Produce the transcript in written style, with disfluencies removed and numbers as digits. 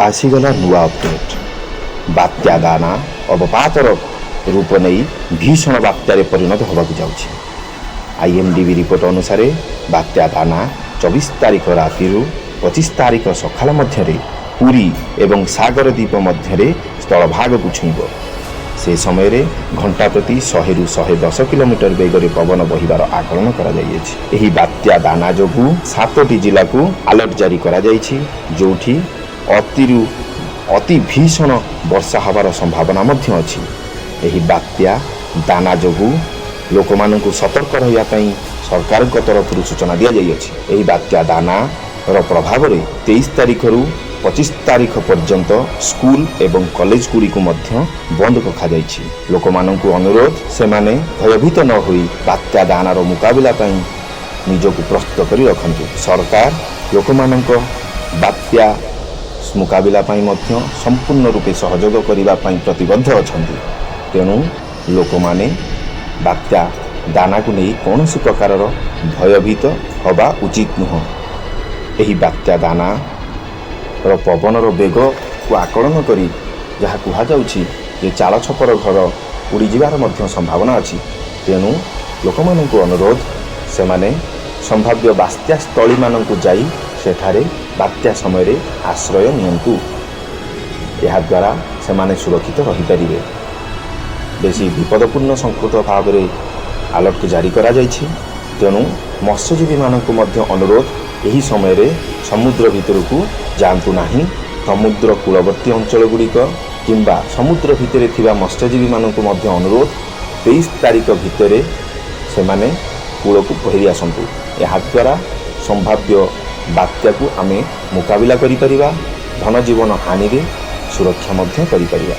आसीगला नुआ अपडेट बात्या दाना अवपातर रूप नहीं भीषण बात्यारे परिणत होबाकु जाउछि। आईएमडीबी रिपोर्ट अनुसार बात्या दाना 24 तारिख राति 25 तारिख सकाल मध्य पुरी एवं सागर द्वीप मध्य स्थलभाग को छुईब। से समय रे घंटा प्रति 100 ରୁ 110 किलोमीटर वेगर पवन बहिबार आकलन करा जाइछि। एही बात्या दाना जोगु 7टी जिला को अलर्ट जारी करा जाइछि, जोठी अति भीषण वर्षा हबार संभावना मध्य अछि। एही बात्या दाना जोगु लोक मानकु सतर्क रहिया पई सरकार को तरफ सूचना दिया जाइछि। एही बात्या दाना रो प्रभाव रे 23 तारिख रु 25 तारिख पर्यंत स्कूल एवं कॉलेज गुड़ी को मध्य बंद रखा जाइछि। लोक मानकु अनुरोध से माने भयभीत न होई बात्या दानार मुकाबला पई निजको प्रस्तुत करी रखन्तु। सरकार लोक मानक बात्या मुकाबला पई मध्य संपूर्ण रूपे सहयोग करिबा पई प्रतिबद्ध अछन्ति। तेणु लोक माने बात्या दाना को नहीं कौनसी प्रकार भयभीत हवा उचित नुह। एही बात्या दाना पवनर बेग को आकलन करी जहाँ कहुच्छी जे चाल छपर घर उड़ी जीवार मध्य संभावना अच्छी। तेणु लोक मानक अनुरोध से माने संभाव्य बात्या स्थली मानक जाई सेठारे बात्या समय रे आश्रय नियंतु। यह द्वारा से माने सुरक्षित रही पारिबे। बेसी विपदपूर्ण संकेत भाव में अलर्ट जारी करा जाइछि। तेणु मत्स्यजीवी मानक मध्य अनुरोध यही समय रे समुद्र भितर को जातु नहीं। समुद्र कूलवर्ती अंचल गुड़िक किंबा समुद्र भितर थिबा मत्स्यजीवी मानक मध्य अनुरोध 23 तारिख भितर से माने कूल को फेरी आसतु। यह द्वारा संभाव्य बात्या को आमे मुकाबला करि परिबा, धन जीवन हानि रे सुरक्षा मध्य करि परिबा।